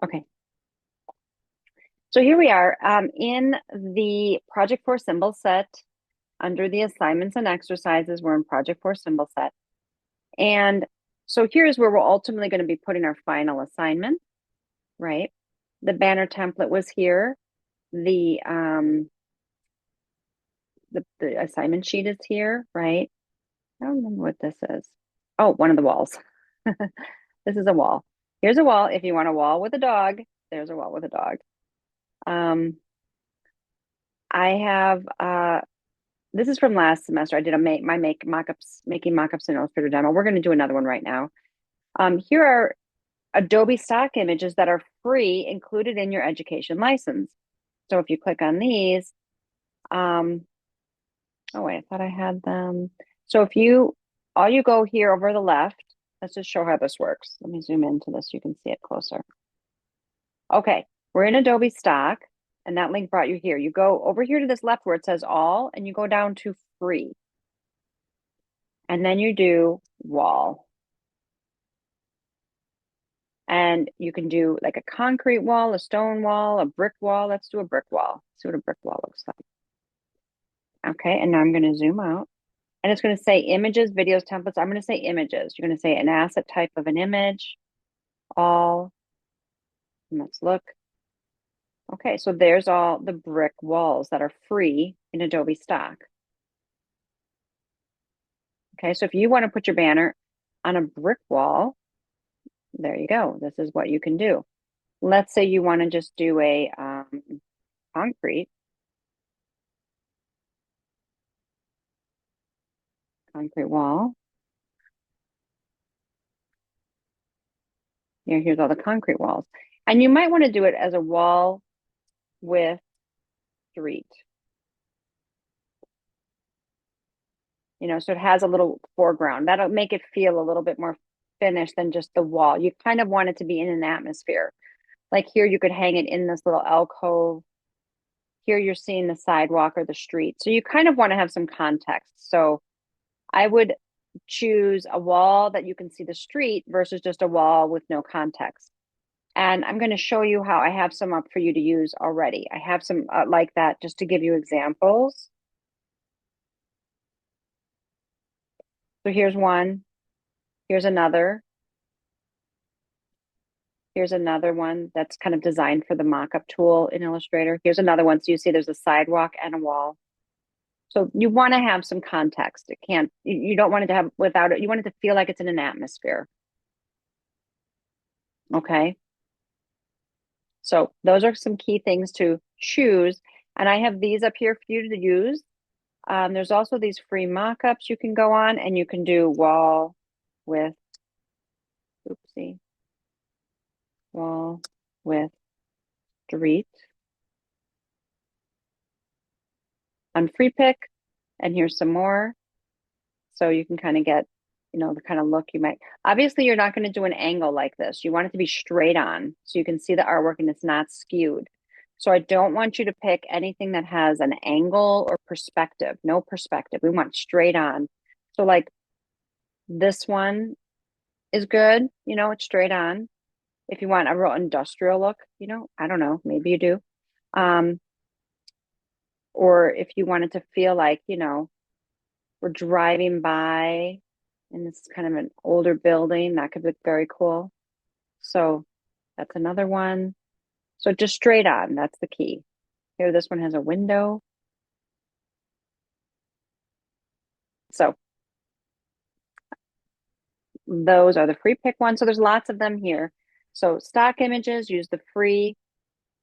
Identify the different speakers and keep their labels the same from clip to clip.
Speaker 1: Okay, so here we are in the Project 4 symbol set under the assignments and exercises. We're in Project 4 symbol set. And so here's where we're ultimately going to be putting our final assignment, right? The banner template was here. The the assignment sheet is here, right? I don't remember what this is. Oh, one of the walls. This is a wall. Here's a wall. If you want a wall with a dog, there's a wall with a dog. I have this is from last semester. I did making mockups in Illustrator demo. We're going to do another one right now. Here are Adobe stock images that are free included in your education license. So if you click on these, oh wait, I thought I had them. So if you, all you go here over the left, let's just show how this works. Let me zoom into this so you can see it closer. Okay, we're in Adobe stock, and that link brought you here. You go over here to this left where it says all, and you go down to free. And then you do wall. And you can do like a concrete wall, a stone wall, a brick wall. Let's do a brick wall. See what a brick wall looks like. Okay, and now I'm going to zoom out. And it's going to say images, videos, templates. I'm going to say images. You're going to say an asset type of an image, all. And let's look. Okay, so there's all the brick walls that are free in Adobe stock. Okay, so if you want to put your banner on a brick wall, there you go. This is what you can do. Let's say you want to just do a concrete wall. Here's all the concrete walls. And you might want to do it as a wall with street. So it has a little foreground. That'll make it feel a little bit more finished than just the wall. You kind of want it to be in an atmosphere. Like here, you could hang it in this little alcove. Here, you're seeing the sidewalk or the street. So you kind of want to have some context. So I would choose a wall that you can see the street versus just a wall with no context. And I'm going to show you how I have some up for you to use already. I have some like that just to give you examples. So here's one. Here's another. Here's another one that's kind of designed for the mockup tool in Illustrator. Here's another one. So you see there's a sidewalk and a wall. So you want to have some context. You don't want it to have without it. You want it to feel like it's in an atmosphere. Okay. So those are some key things to choose. And I have these up here for you to use. There's also these free mockups you can go on and you can do wall with, oopsie, wall with street on free pick. And here's some more. So you can kind of get, the kind of look you might. Obviously, you're not going to do an angle like this. You want it to be straight on so you can see the artwork and it's not skewed. So I don't want you to pick anything that has an angle or perspective. No perspective. We want straight on. So like this one is good. It's straight on. If you want a real industrial look, I don't know, maybe you do. Or if you want it to feel like, we're driving by and this is kind of an older building, that could look very cool. So that's another one. So just straight on, that's the key. Here, this one has a window. So those are the free pick ones. So there's lots of them here. So stock images, use the free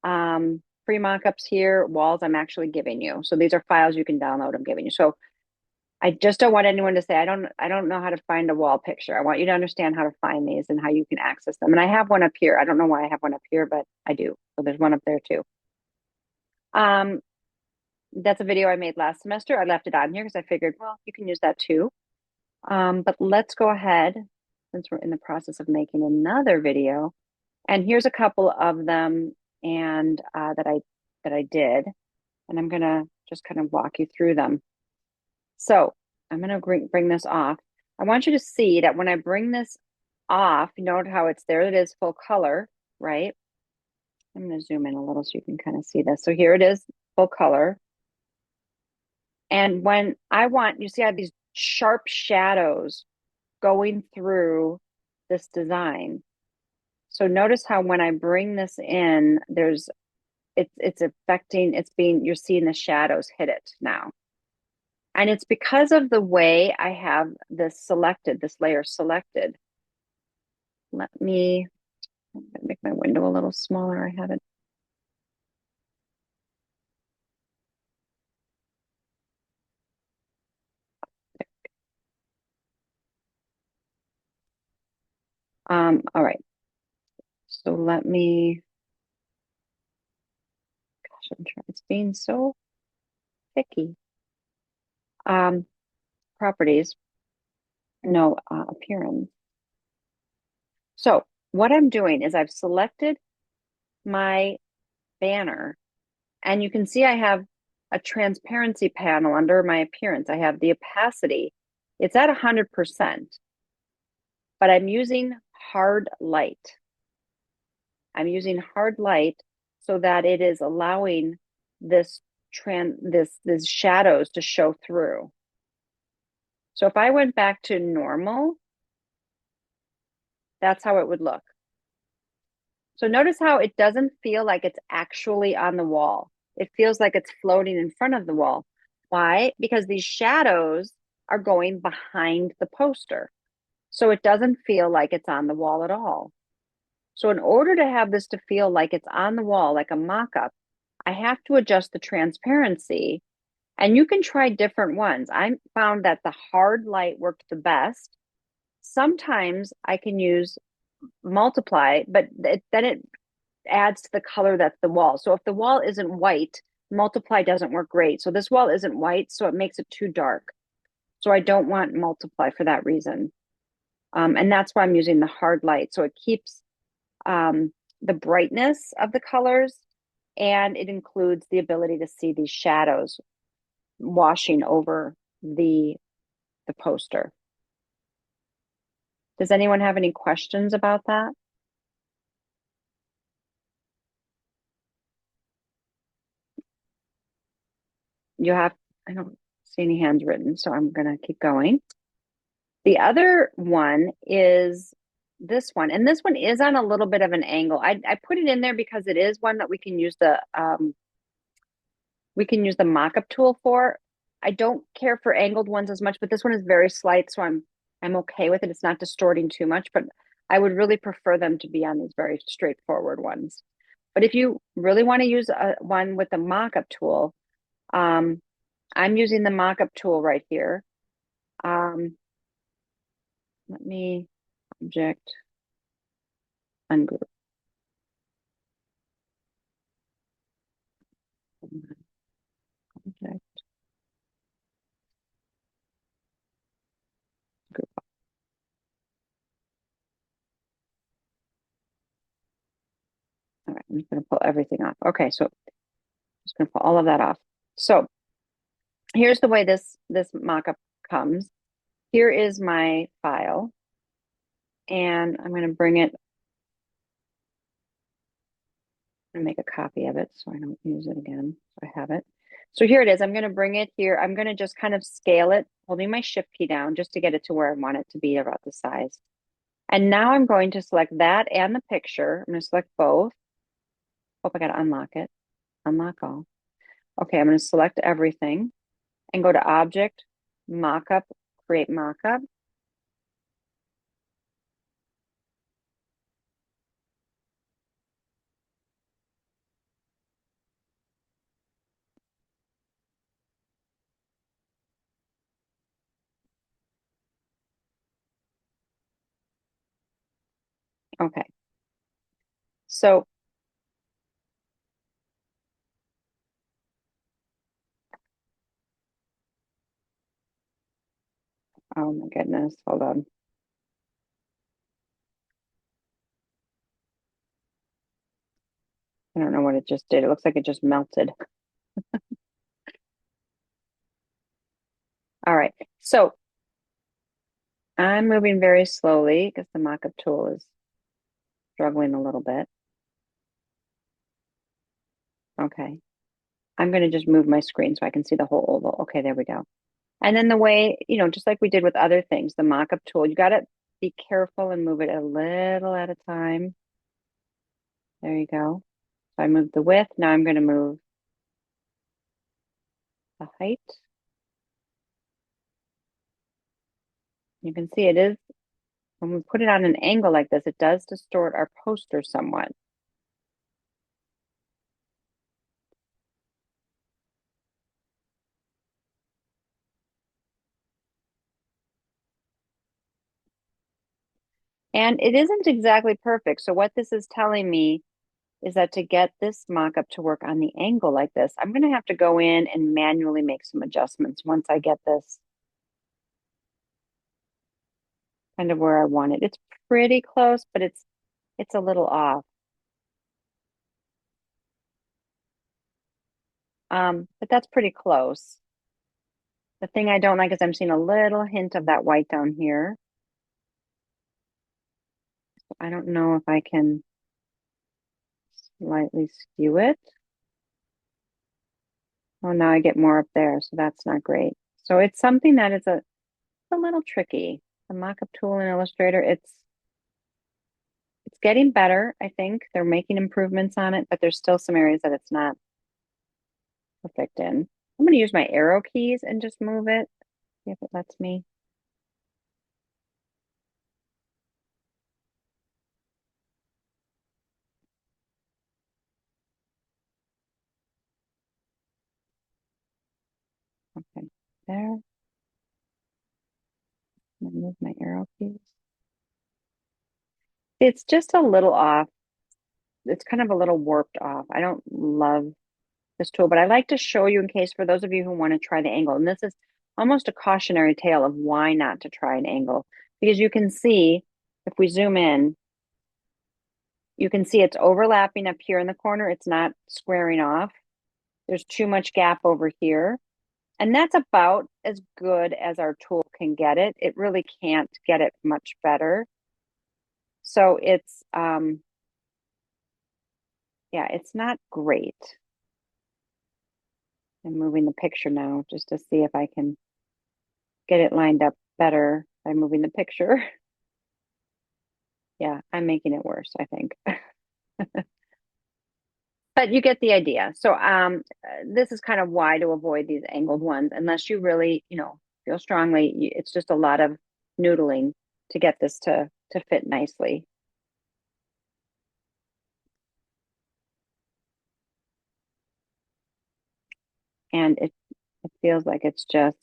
Speaker 1: mockups here. Walls I'm actually giving you. So these are files you can download I'm giving you. So I just don't want anyone to say, I don't know how to find a wall picture. I want you to understand how to find these and how you can access them. And I have one up here. I don't know why I have one up here, but I do. So there's one up there too. That's a video I made last semester. I left it on here because I figured, well, you can use that too. But let's go ahead since we're in the process of making another video. And here's a couple of them and that I did. And I'm gonna just kind of walk you through them. So I'm going to bring this off. I want you to see that when I bring this off, you note how it's there. It is full color, right? I'm going to zoom in a little so you can kind of see this. So here it is, full color. And when I want, you see I have these sharp shadows going through this design. So notice how when I bring this in, it's affecting, you're seeing the shadows hit it now. And it's because of the way I have this layer selected. Let me make my window a little smaller. I have it. All right. So let me, gosh, I'm trying, it's being so picky. Properties, no, appearance. So what I'm doing is I've selected my banner, and you can see I have a transparency panel under my appearance. I have the opacity. It's at 100%, but I'm using hard light. I'm using hard light so that it is allowing this this shadows to show through. So if I went back to normal, that's how it would look. So notice how it doesn't feel like it's actually on the wall. It feels like it's floating in front of the wall. Why? Because these shadows are going behind the poster. So it doesn't feel like it's on the wall at all. So in order to have this to feel like it's on the wall, like a mock-up, I have to adjust the transparency. And you can try different ones. I found that the hard light worked the best. Sometimes I can use multiply, but then it adds to the color that's the wall. So if the wall isn't white, multiply doesn't work great. So this wall isn't white, so it makes it too dark. So I don't want multiply for that reason. And that's why I'm using the hard light. So it keeps the brightness of the colors, and it includes the ability to see these shadows washing over the poster. Does anyone have any questions about that? You have, I don't see any hands written, so I'm going to keep going. The other one is this one, and this one is on a little bit of an angle. I put it in there because it is one that we can use the mock-up tool for. I don't care for angled ones as much, but this one is very slight, so I'm okay with it. It's not distorting too much, but I would really prefer them to be on these very straightforward ones. But if you really want to use one with the mock-up tool, I'm using the mock-up tool right here. Let me object ungroup. Object group. All right, I'm just going to pull everything off. Okay, so I'm just going to pull all of that off. So here's the way this mockup comes. Here is my file, and I'm going to bring it and make a copy of it so I don't use it again. So I have it. So here it is. I'm going to bring it here. I'm going to just kind of scale it, holding my shift key down just to get it to where I want it to be about the size. And now I'm going to select that and the picture. I'm going to select both. Hope I got to unlock it. Unlock all. Okay, I'm going to select everything and go to Object, Mockup, Create Mockup. Okay. So, oh my goodness, hold on. I don't know what it just did. It looks like it just melted. All right. So I'm moving very slowly because the mockup tool is struggling a little bit. Okay. I'm going to just move my screen so I can see the whole oval. Okay, there we go. And then the way, just like we did with other things, the mock-up tool, you got to be careful and move it a little at a time. There you go. So I moved the width. Now I'm going to move the height. You can see it is, when we put it on an angle like this, it does distort our poster somewhat. And it isn't exactly perfect. So what this is telling me is that to get this mock-up to work on the angle like this, I'm going to have to go in and manually make some adjustments once I get this kind of where I want it. It's pretty close, but it's a little off. But that's pretty close. The thing I don't like is I'm seeing a little hint of that white down here. I don't know if I can slightly skew it. Oh, now I get more up there, so that's not great. So it's something that is a little tricky. The mock-up tool in Illustrator, it's getting better, I think. They're making improvements on it, but there's still some areas that it's not perfect in. I'm going to use my arrow keys and just move it, see if it lets me. Okay, there. Move my arrow keys. It's just a little off. It's kind of a little warped off. I don't love this tool, but I like to show you in case for those of you who want to try the angle. And this is almost a cautionary tale of why not to try an angle. Because you can see, if we zoom in, you can see it's overlapping up here in the corner. It's not squaring off. There's too much gap over here. And that's about as good as our tool can get it. It really can't get it much better. So yeah, it's not great. I'm moving the picture now just to see if I can get it lined up better by moving the picture. Yeah, I'm making it worse, I think. But you get the idea. So this is kind of why to avoid these angled ones, unless you really, feel strongly. It's just a lot of noodling to get this to fit nicely. And it feels like it's just,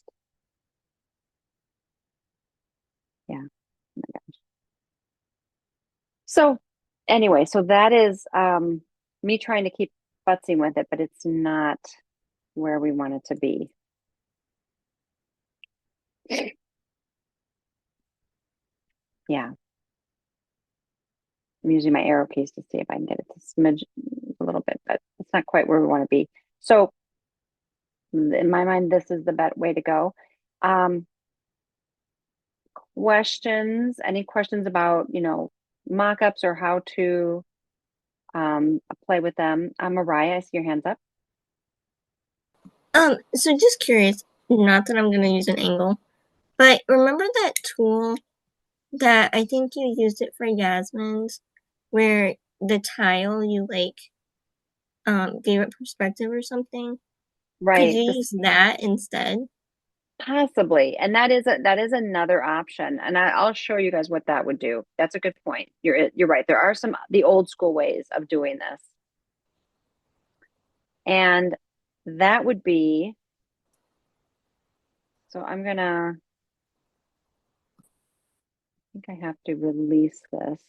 Speaker 1: yeah. Oh my gosh. So anyway, so that is me trying to keep futzing with it, but it's not where we want it to be. Yeah. I'm using my arrow keys to see if I can get it to smidge a little bit, but it's not quite where we want to be. So in my mind, this is the best way to go. Any questions about, mock-ups or how to play with them? Mariah, I see your hands up.
Speaker 2: So just curious, not that I'm gonna use an angle, but remember that tool that I think you used it for Yasmin's, where the tile you gave it perspective or something? Could
Speaker 1: Right.
Speaker 2: you
Speaker 1: This
Speaker 2: use that instead?
Speaker 1: possibly. And that is another option. And I'll show you guys what that would do. That's a good point. You're right. There are the old school ways of doing this. And that would be, so I think I have to release this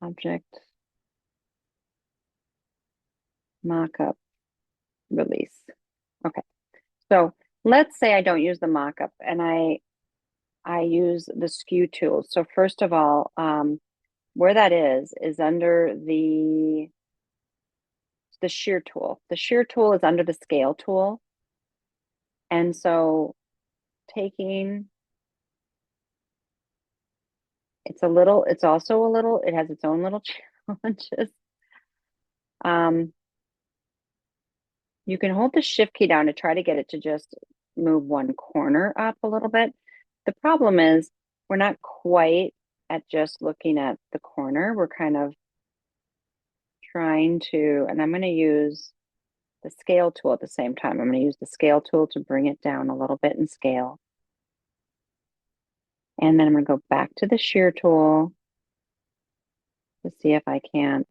Speaker 1: object mockup release. Okay. So let's say I don't use the mockup and I use the skew tool. So first of all, where that is under the shear tool. The shear tool is under the scale tool. And so taking, it's also a little, it has its own little challenges. You can hold the shift key down to try to get it to just move one corner up a little bit. The problem is we're not quite at just looking at the corner. We're kind of trying to, and I'm going to use the scale tool at the same time. I'm going to use the scale tool to bring it down a little bit in scale. And then I'm going to go back to the shear tool to see if I can't.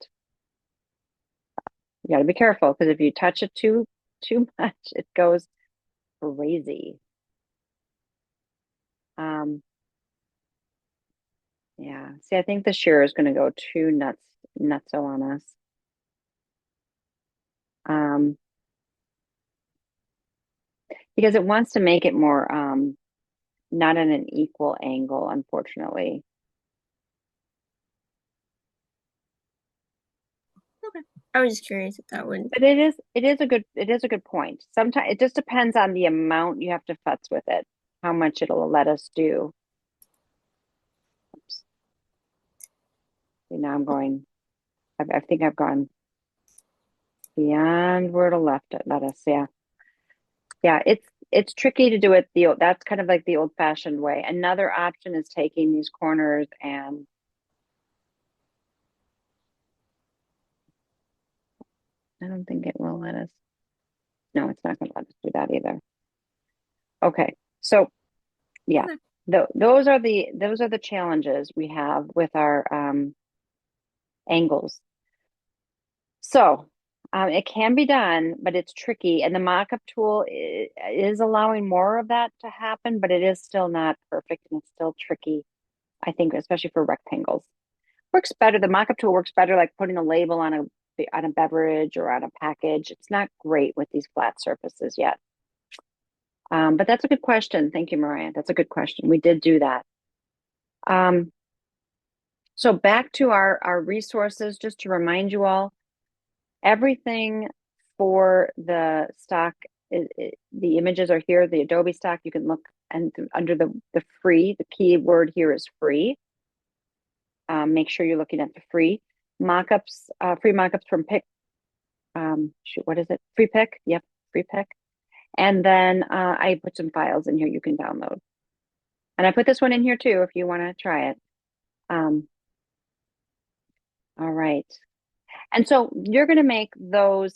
Speaker 1: You got to be careful because if you touch it too much, it goes crazy. Yeah. See, I think the shear is going to go too nutso on us. Um, because it wants to make it more not at an equal angle, unfortunately.
Speaker 2: Okay. I was just curious if that would.
Speaker 1: But it is a good point. Sometimes it just depends on the amount you have to futz with it, how much it'll let us do. Oops. See, now I'm going, I think I've gone beyond where it'll let us. Yeah. Yeah, it's tricky to do it that's kind of like the old-fashioned way. Another option is taking these corners and I don't think it will let us. No, it's not going to let us do that either. Okay. So, yeah.
Speaker 2: Okay.
Speaker 1: Those are the challenges we have with our angles. So, it can be done, but it's tricky. And the mockup tool is allowing more of that to happen, but it is still not perfect and it's still tricky, I think, especially for rectangles. Works better. The mockup tool works better, like putting a label on a beverage or on a package. It's not great with these flat surfaces yet. But that's a good question. Thank you, Mariah. That's a good question. We did do that. So back to our resources, just to remind you all, everything for the stock, the images are here, the Adobe stock. You can look and under the free, the keyword here is free. Make sure you're looking at the free mockups, free mockups from Pick. Shoot, what is it? Free Pick. Yep, Free Pick. And then I put some files in here you can download. And I put this one in here too if you want to try it. All right. And so you're going to make those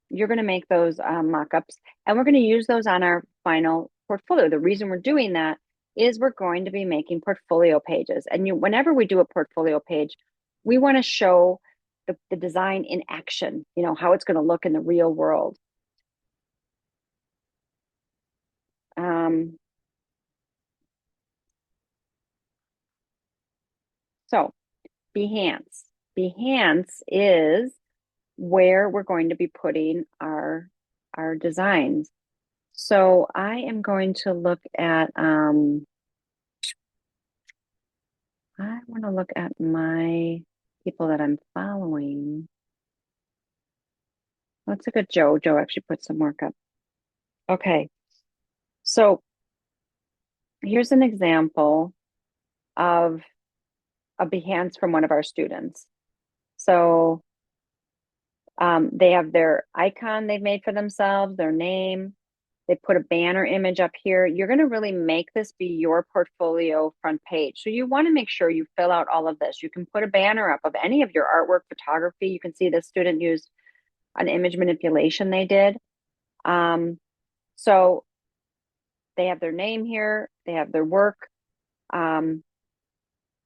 Speaker 1: mock-ups and we're going to use those on our final portfolio. The reason we're doing that is we're going to be making portfolio pages. And whenever we do a portfolio page, we want to show the design in action, how it's going to look in the real world. So Behance. Behance is where we're going to be putting our designs. So I am going to look at I want to look at my people that I'm following. Let's look at Joe. Joe actually put some work up. Okay. So here's an example of a Behance from one of our students. So they have their icon they've made for themselves, their name. They put a banner image up here. You're going to really make this be your portfolio front page. So you want to make sure you fill out all of this. You can put a banner up of any of your artwork, photography. You can see the student used an image manipulation they did. So they have their name here. They have their work.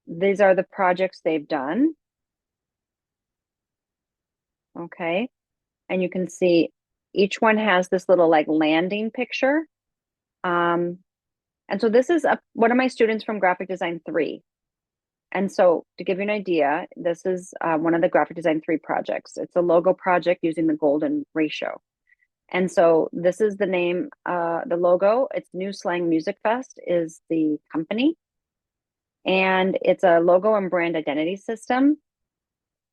Speaker 1: These are the projects they've done. Okay. And you can see each one has this little like landing picture. And so this is one of my students from Graphic Design 3. And so to give you an idea, this is one of the Graphic Design 3 projects. It's a logo project using the golden ratio. And so this is the name, the logo. It's New Slang Music Fest is the company. And it's a logo and brand identity system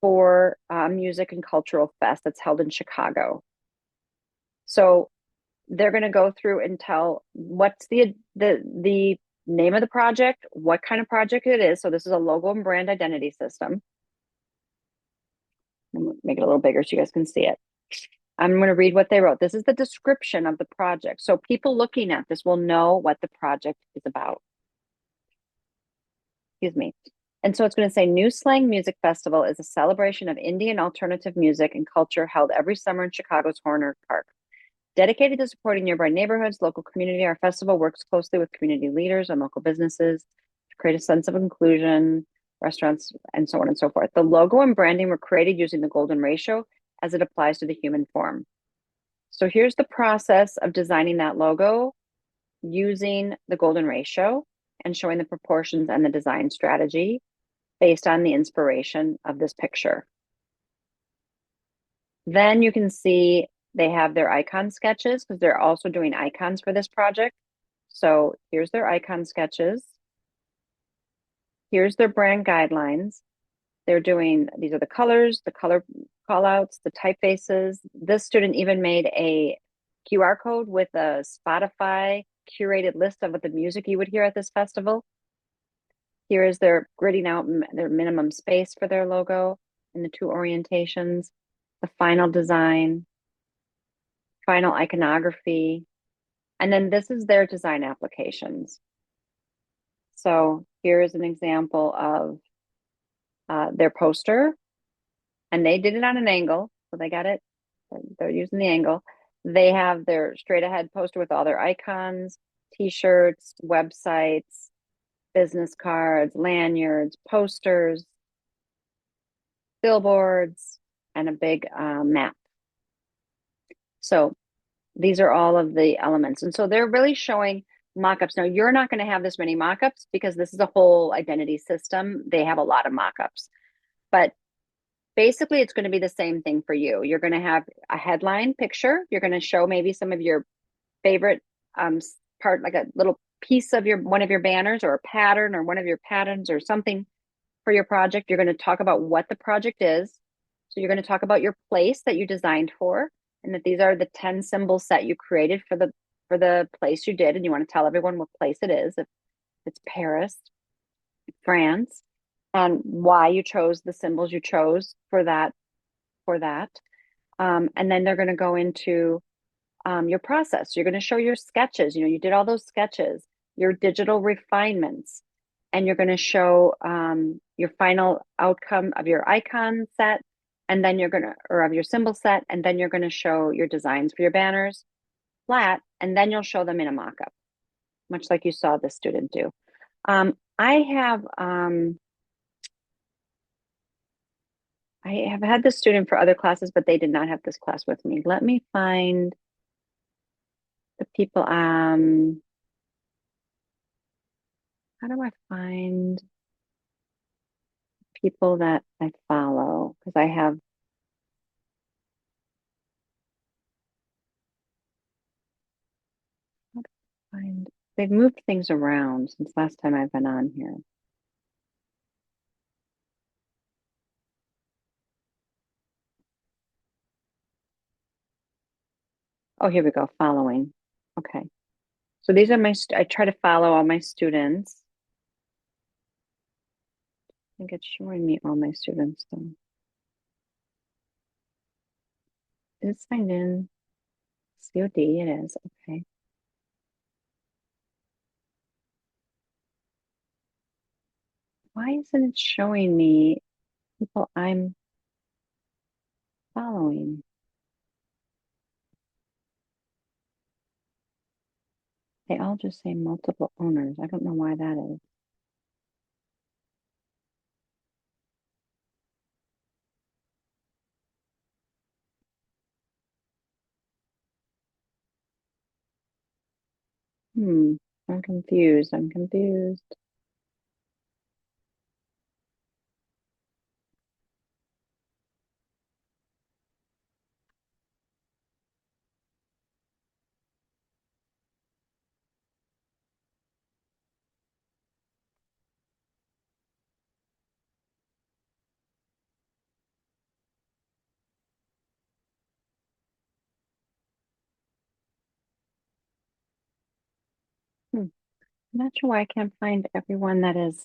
Speaker 1: for music and cultural fest that's held in Chicago. So they're going to go through and tell what's the name of the project, what kind of project it is. So this is a logo and brand identity system. I'm gonna make it a little bigger so you guys can see it. I'm going to read what they wrote. This is the description of the project. So people looking at this will know what the project is about. Excuse me. And so it's going to say New Slang Music Festival is a celebration of Indian alternative music and culture held every summer in Chicago's Horner Park. Dedicated to supporting nearby neighborhoods, local community, our festival works closely with community leaders and local businesses to create a sense of inclusion, restaurants, and so on and so forth. The logo and branding were created using the golden ratio as it applies to the human form. So here's the process of designing that logo using the golden ratio and showing the proportions and the design strategy based on the inspiration of this picture. Then you can see they have their icon sketches because they're also doing icons for this project. So here's their icon sketches. Here's their brand guidelines. They're doing, these are the colors, the color callouts, the typefaces. This student even made a QR code with a Spotify curated list of what the music you would hear at this festival. Here is their gridding out their minimum space for their logo in the two orientations, the final design, final iconography, and then this is their design applications. So here is an example of their poster, and they did it on an angle, so they got it. They're using the angle. They have their straight ahead poster with all their icons, t-shirts, websites, business cards, lanyards, posters, billboards, and a big map. So these are all of the elements. And so they're really showing mockups. Now, you're not going to have this many mockups because this is a whole identity system. They have a lot of mockups. But basically, it's going to be the same thing for you. You're going to have a headline picture. You're going to show maybe some of your favorite part, like a little piece of your one of your banners or a pattern or one of your patterns or something for your project. You're going to talk about what the project is. So you're going to talk about your place that you designed for, and that these are the 10 symbol set you created for the place you did, and you want to tell everyone what place it is. If it's Paris, France, and why you chose the symbols you chose for that. And then they're going to go into your process. You're going to show your sketches. You did all those sketches, your digital refinements, and you're going to show your final outcome of your icon set, and then or of your symbol set, and then you're going to show your designs for your banners flat, and then you'll show them in a mock-up, much like you saw this student do. I have had this student for other classes, but they did not have this class with me. Let me find the people. How do I find people that I follow? Because I have how do I find they've moved things around since last time I've been on here. Oh, here we go. Following. Okay. So these are I try to follow all my students. I think it's showing me all my students though. Is it signed in? COD, it is. Okay. Why isn't it showing me people I'm following? They all just say multiple owners. I don't know why that is. I'm confused. I'm confused. I'm not sure why I can't find everyone that is.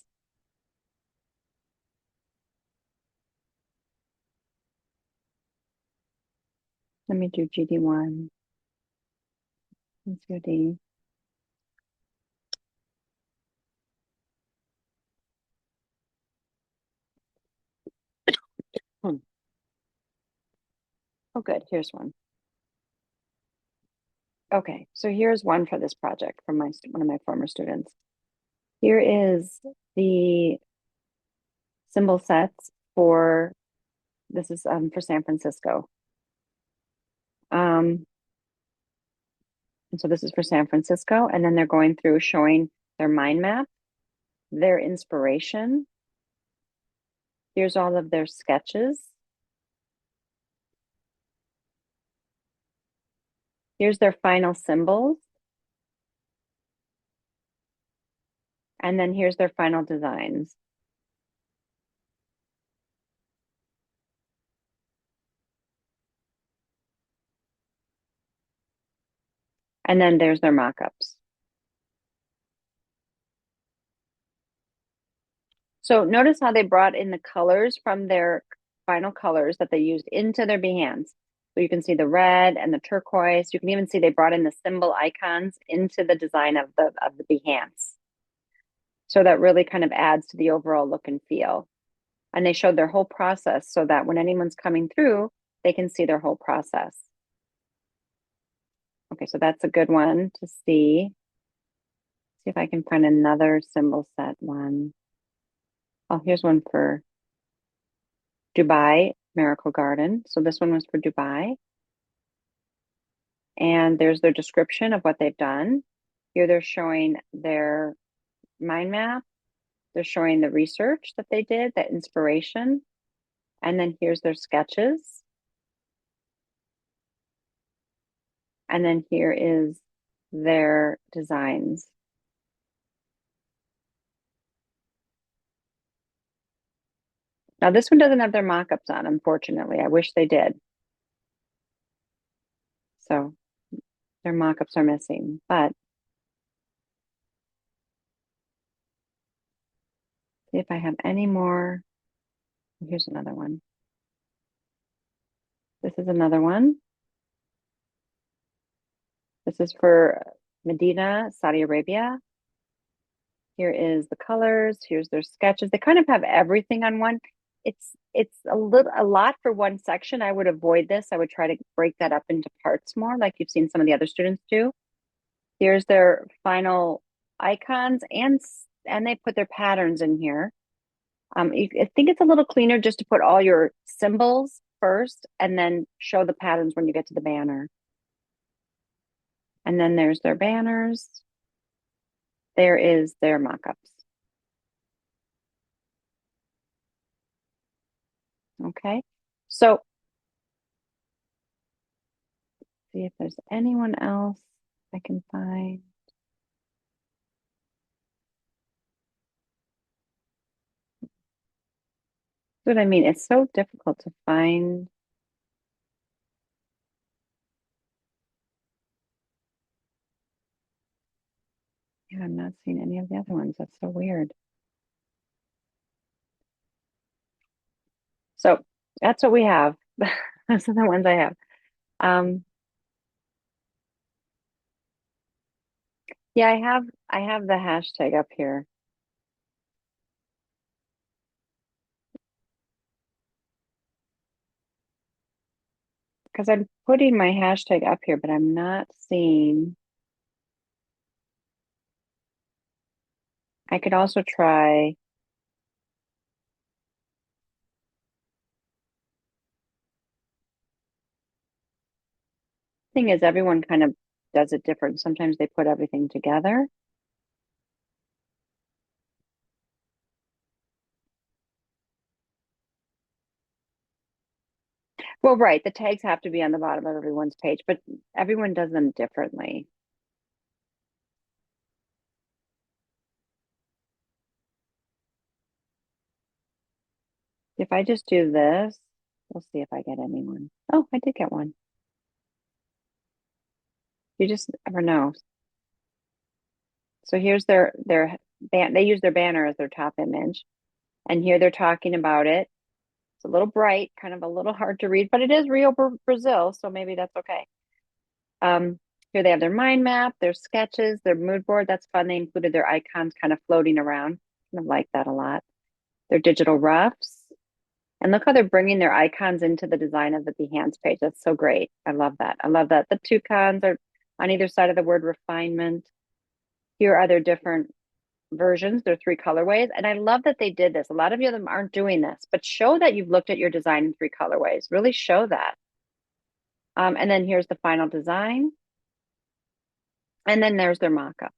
Speaker 1: Let me do GD1. Let's go D. Hmm. Oh, good. Here's one. Okay, so here's one for this project from one of my former students. Here is the symbol sets for this is for San Francisco. And so this is for San Francisco, and then they're going through showing their mind map, their inspiration. Here's all of their sketches. Here's their final symbols. And then here's their final designs. And then there's their mock-ups. So notice how they brought in the colors from their final colors that they used into their behance. So you can see the red and the turquoise. You can even see they brought in the symbol icons into the design of the behance. So that really kind of adds to the overall look and feel. And they showed their whole process so that when anyone's coming through, they can see their whole process. Okay, so that's a good one to see. See if I can find another symbol set one. Oh, here's one for Dubai Miracle Garden. So this one was for Dubai. And there's their description of what they've done. Here they're showing their mind map. They're showing the research that they did, that inspiration. And then here's their sketches. And then here is their designs. Now this one doesn't have their mock-ups on, unfortunately. I wish they did. So their mock-ups are missing, but see if I have any more. Here's another one. This is another one. This is for Medina, Saudi Arabia. Here is the colors. Here's their sketches. They kind of have everything on one. It's a lot for one section. I would avoid this. I would try to break that up into parts more, like you've seen some of the other students do. Here's their final icons, and they put their patterns in here. I think it's a little cleaner just to put all your symbols first and then show the patterns when you get to the banner. And then there's their banners. There is their mock-ups. Okay, so see if there's anyone else I can find. That's what I mean. It's so difficult to find. Yeah, I'm not seeing any of the other ones. That's so weird. So that's what we have. Those are the ones I have. Um, yeah, I have the hashtag up here. Because I'm putting my hashtag up here, but I'm not seeing. I could also try. Thing is, everyone kind of does it different. Sometimes they put everything together. Well, right, the tags have to be on the bottom of everyone's page, but everyone does them differently. If I just do this, we'll see if I get anyone. Oh, I did get one. You just never know. So here's their they use their banner as their top image, and here they're talking about it. It's a little bright, kind of a little hard to read, but it is Rio, Brazil, so maybe that's okay. Um, Here they have their mind map, their sketches, their mood board. That's fun. They included their icons kind of floating around. Kind of like that a lot. Their digital roughs. And look how they're bringing their icons into the design of the Behance page. That's so great. I love that. I love that. The toucans are on either side of the word refinement. Here are their different versions, their three colorways. And I love that they did this. A lot of you them aren't doing this, but show that you've looked at your design in three colorways. Really show that. And then here's the final design. And then there's their mock-up.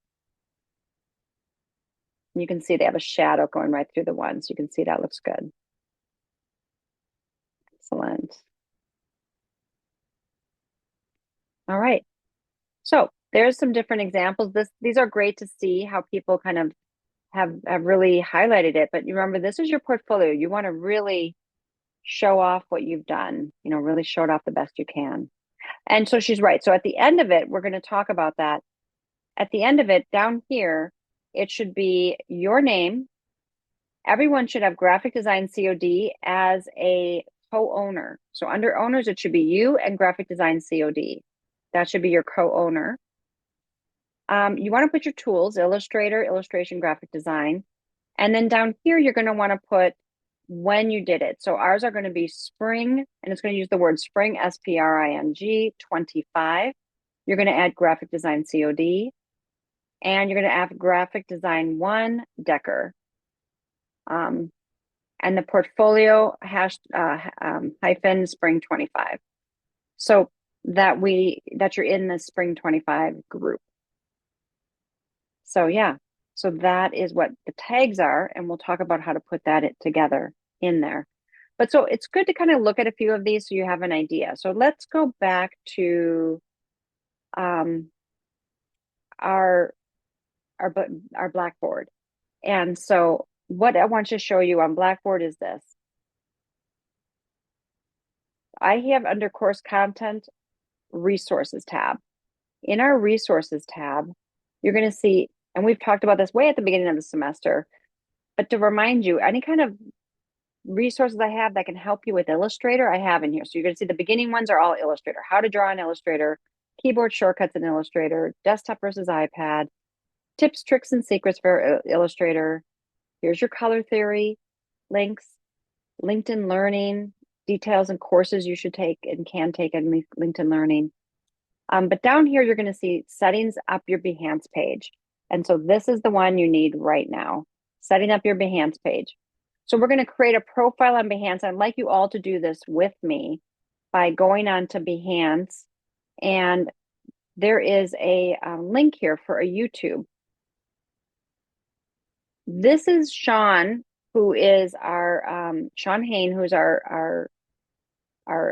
Speaker 1: You can see they have a shadow going right through the one. So you can see that looks good. Excellent. All right. So there's some different examples. These are great to see how people kind of have really highlighted it. But you remember, this is your portfolio. You want to really show off what you've done, really show it off the best you can. And so she's right. So at the end of it, we're going to talk about that. At the end of it, down here, it should be your name. Everyone should have graphic design COD as a co-owner. So under owners, it should be you and graphic design COD. That should be your co-owner. You want to put your tools, Illustrator, illustration, graphic design. And then down here, you're going to want to put when you did it. So ours are going to be spring, and it's going to use the word spring, SPRING 25. You're going to add graphic design COD, and you're going to add graphic design 1 Decker. And the portfolio hyphen spring 25. So that you're in the spring 25 group. So yeah, so that is what the tags are, and we'll talk about how to put that together in there. But so it's good to kind of look at a few of these so you have an idea. So let's go back to our Blackboard. And so what I want to show you on Blackboard is this. I have under course content, resources tab. In our resources tab, you're going to see, and we've talked about this way at the beginning of the semester, but to remind you, any kind of resources I have that can help you with Illustrator, I have in here. So you're going to see the beginning ones are all Illustrator, how to draw in Illustrator, keyboard shortcuts in Illustrator, desktop versus iPad, tips, tricks, and secrets for Illustrator. Here's your color theory, links, LinkedIn Learning, details and courses you should take and can take in LinkedIn Learning. But down here, you're going to see settings up your Behance page. And so this is the one you need right now, setting up your Behance page. So we're going to create a profile on Behance. I'd like you all to do this with me by going on to Behance. And there is a link here for a YouTube. This is Sean, who is our, Sean Hain, who's our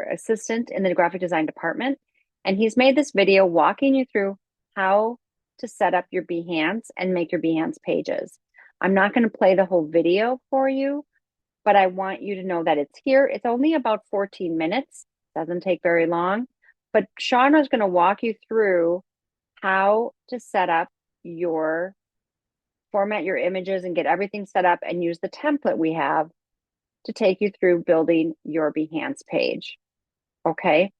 Speaker 1: assistant in the graphic design department. And he's made this video walking you through how to set up your Behance and make your Behance pages. I'm not going to play the whole video for you, but I want you to know that it's here. It's only about 14 minutes. Doesn't take very long. But Sean is going to walk you through how to set up format your images and get everything set up and use the template we have to take you through building your Behance page. Okay?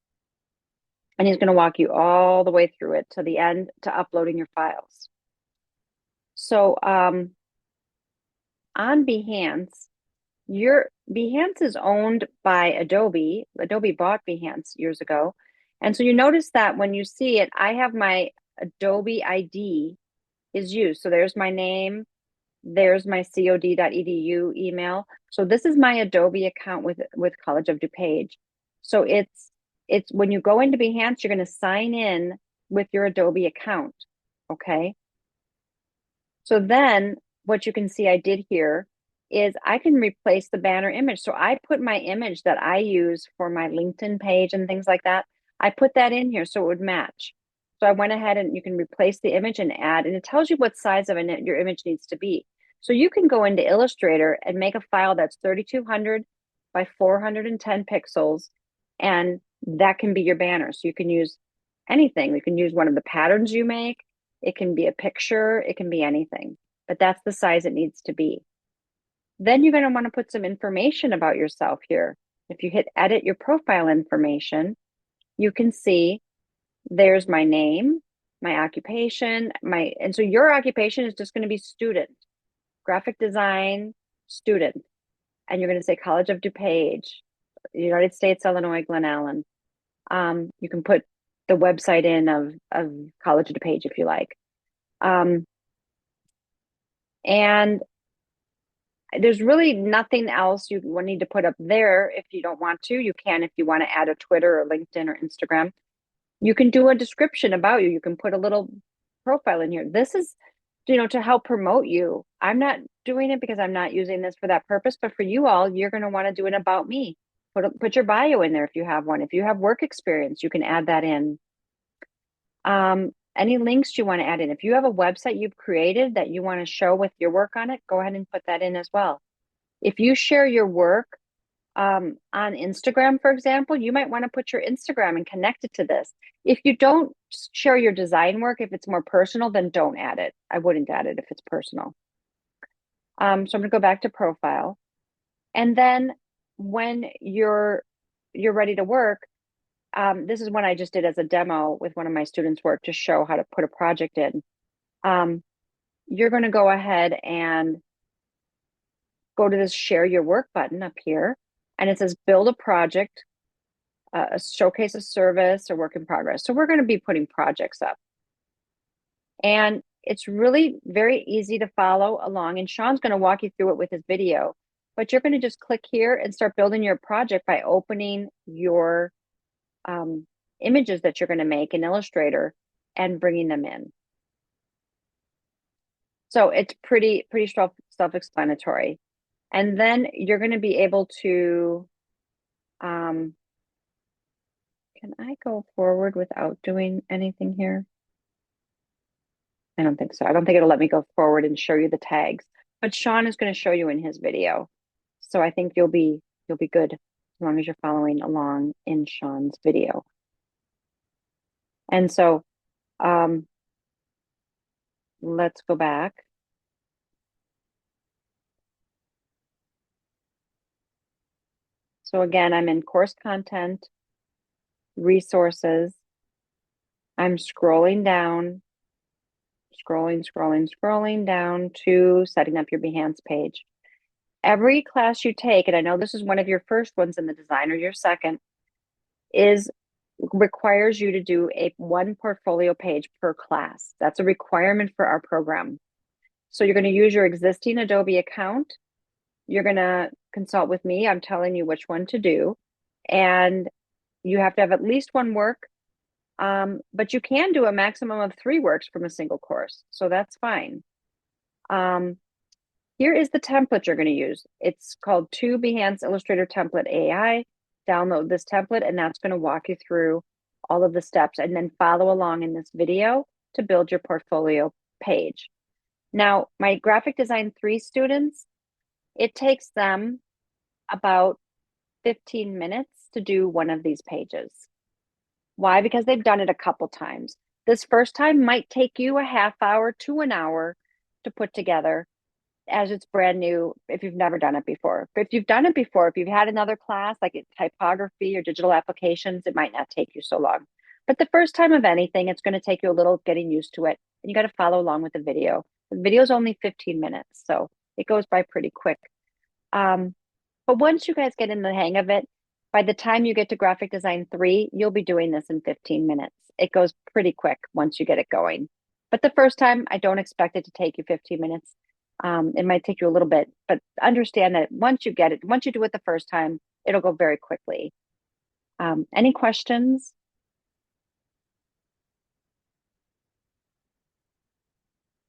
Speaker 1: And he's going to walk you all the way through it to the end to uploading your files. So on Behance, your Behance is owned by Adobe. Adobe bought Behance years ago. And so you notice that when you see it, I have my Adobe ID is used. So there's my name, there's my cod.edu email. So this is my Adobe account with College of DuPage. So it's when you go into Behance, you're going to sign in with your Adobe account. Okay. So then what you can see I did here is I can replace the banner image. So I put my image that I use for my LinkedIn page and things like that. I put that in here so it would match. So I went ahead and you can replace the image and add, and it tells you what size of your image needs to be. So you can go into Illustrator and make a file that's 3200 by 410 pixels, and that can be your banner. So you can use anything. You can use one of the patterns you make. It can be a picture. It can be anything, but that's the size it needs to be. Then you're going to want to put some information about yourself here. If you hit edit your profile information, you can see there's my name, my occupation, and so your occupation is just going to be student, graphic design, student. And you're going to say College of DuPage, United States, Illinois, Glen Allen. You can put the website in of College of DuPage if you like. And there's really nothing else you will need to put up there if you don't want to. You can if you want to add a Twitter or LinkedIn or Instagram. You can do a description about you. You can put a little profile in here. This is, to help promote you. I'm not doing it because I'm not using this for that purpose, but for you all, you're going to want to do it about me. Put your bio in there if you have one. If you have work experience, you can add that in. Any links you want to add in. If you have a website you've created that you want to show with your work on it, go ahead and put that in as well. If you share your work on Instagram, for example, you might want to put your Instagram and connect it to this. If you don't share your design work, if it's more personal, then don't add it. I wouldn't add it if it's personal. So I'm going to go back to profile. And then when you're ready to work, this is one I just did as a demo with one of my students' work to show how to put a project in. You're going to go ahead and go to this share your work button up here. And it says build a project, showcase a service or work in progress. So we're going to be putting projects up. And it's really very easy to follow along. And Sean's going to walk you through it with his video. But you're going to just click here and start building your project by opening your images that you're going to make in Illustrator and bringing them in. So it's pretty self-explanatory. And then you're going to be able to, can I go forward without doing anything here? I don't think so. I don't think it'll let me go forward and show you the tags, but Sean is going to show you in his video. So I think you'll be good as long as you're following along in Sean's video. And so let's go back. So again, I'm in course content, resources. I'm scrolling down, scrolling down to setting up your Behance page. Every class you take, and I know this is one of your first ones in the design or your second, requires you to do one portfolio page per class. That's a requirement for our program. So you're going to use your existing Adobe account. You're going to consult with me. I'm telling you which one to do. And you have to have at least one work, but you can do a maximum of 3 works from a single course. So that's fine. Here is the template you're going to use. It's called Behance Illustrator Template AI. Download this template, and that's going to walk you through all of the steps, and then follow along in this video to build your portfolio page. Now, my graphic design 3 students, it takes them about 15 minutes to do one of these pages. Why? Because they've done it a couple times. This first time might take you a half hour to an hour to put together, as it's brand new if you've never done it before. But if you've done it before, if you've had another class like typography or digital applications, it might not take you so long. But the first time of anything, it's going to take you a little getting used to it. And you got to follow along with the video. The video is only 15 minutes, so it goes by pretty quick. But once you guys get in the hang of it, by the time you get to graphic design 3, you'll be doing this in 15 minutes. It goes pretty quick once you get it going. But the first time, I don't expect it to take you 15 minutes. It might take you a little bit, but understand that once you do it the first time, it'll go very quickly. Any questions?